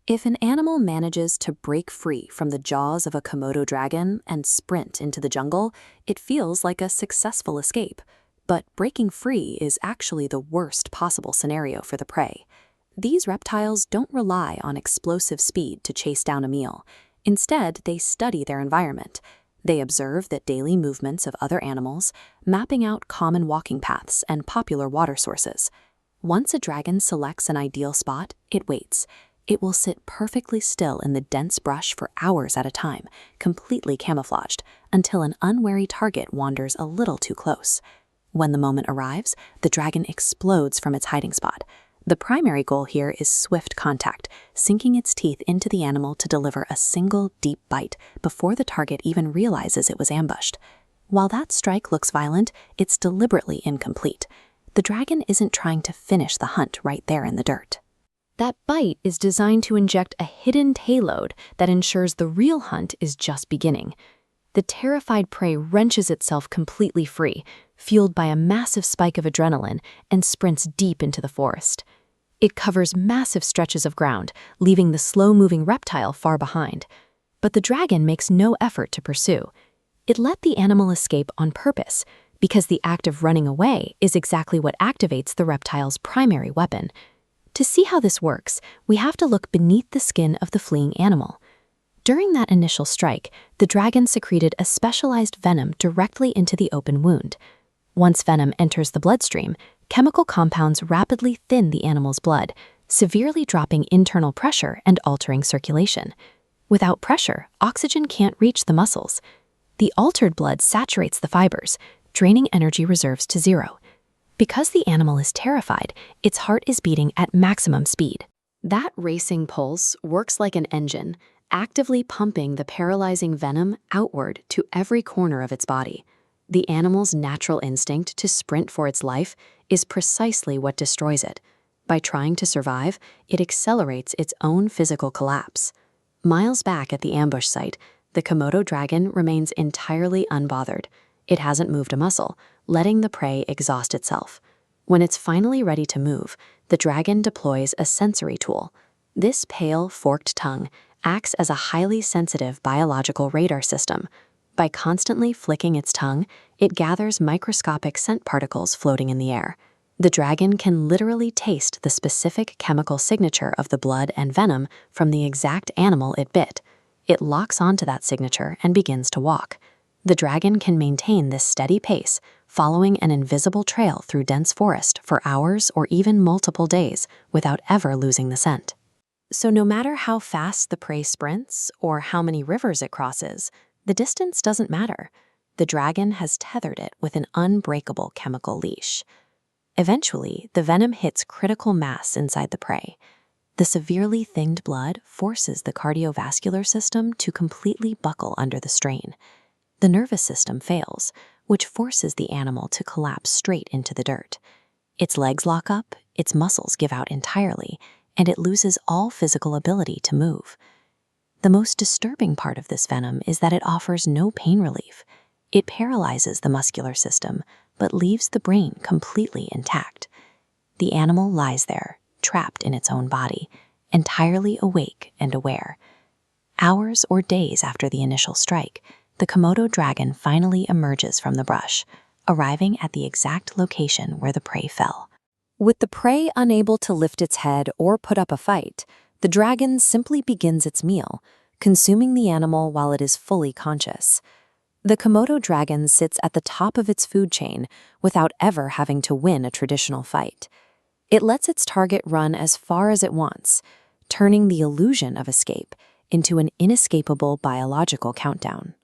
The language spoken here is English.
If an animal manages to break free from the jaws of a Komodo dragon and sprint into the jungle, it feels like a successful escape. But breaking free is actually the worst possible scenario for the prey. These reptiles don't rely on explosive speed to chase down a meal. Instead, they study their environment. They observe the daily movements of other animals, mapping out common walking paths and popular water sources. Once a dragon selects an ideal spot, it waits. It will sit perfectly still in the dense brush for hours at a time, completely camouflaged, until an unwary target wanders a little too close. When the moment arrives, the dragon explodes from its hiding spot. The primary goal here is swift contact, sinking its teeth into the animal to deliver a single deep bite before the target even realizes it was ambushed. While that strike looks violent, it's deliberately incomplete. The dragon isn't trying to finish the hunt right there in the dirt. That bite is designed to inject a hidden payload that ensures the real hunt is just beginning. The terrified prey wrenches itself completely free, fueled by a massive spike of adrenaline, and sprints deep into the forest. It covers massive stretches of ground, leaving the slow-moving reptile far behind. But the dragon makes no effort to pursue. It let the animal escape on purpose, because the act of running away is exactly what activates the reptile's primary weapon. To see how this works, we have to look beneath the skin of the fleeing animal. During that initial strike, the dragon secreted a specialized venom directly into the open wound. Once venom enters the bloodstream, chemical compounds rapidly thin the animal's blood, severely dropping internal pressure and altering circulation. Without pressure, oxygen can't reach the muscles. The altered blood saturates the fibers, draining energy reserves to zero. Because the animal is terrified, its heart is beating at maximum speed. That racing pulse works like an engine, actively pumping the paralyzing venom outward to every corner of its body. The animal's natural instinct to sprint for its life is precisely what destroys it. By trying to survive, it accelerates its own physical collapse. Miles back at the ambush site, the Komodo dragon remains entirely unbothered. It hasn't moved a muscle, letting the prey exhaust itself. When it's finally ready to move, the dragon deploys a sensory tool. This pale, forked tongue acts as a highly sensitive biological radar system. By constantly flicking its tongue, it gathers microscopic scent particles floating in the air. The dragon can literally taste the specific chemical signature of the blood and venom from the exact animal it bit. It locks onto that signature and begins to walk. The dragon can maintain this steady pace, following an invisible trail through dense forest for hours or even multiple days without ever losing the scent. So no matter how fast the prey sprints or how many rivers it crosses, the distance doesn't matter. The dragon has tethered it with an unbreakable chemical leash. Eventually, the venom hits critical mass inside the prey. The severely thinned blood forces the cardiovascular system to completely buckle under the strain. The nervous system fails, which forces the animal to collapse straight into the dirt. Its legs lock up, its muscles give out entirely, and it loses all physical ability to move. The most disturbing part of this venom is that it offers no pain relief. It paralyzes the muscular system, but leaves the brain completely intact. The animal lies there, trapped in its own body, entirely awake and aware. Hours or days after the initial strike, the Komodo dragon finally emerges from the brush, arriving at the exact location where the prey fell. With the prey unable to lift its head or put up a fight, the dragon simply begins its meal, consuming the animal while it is fully conscious. The Komodo dragon sits at the top of its food chain without ever having to win a traditional fight. It lets its target run as far as it wants, turning the illusion of escape into an inescapable biological countdown.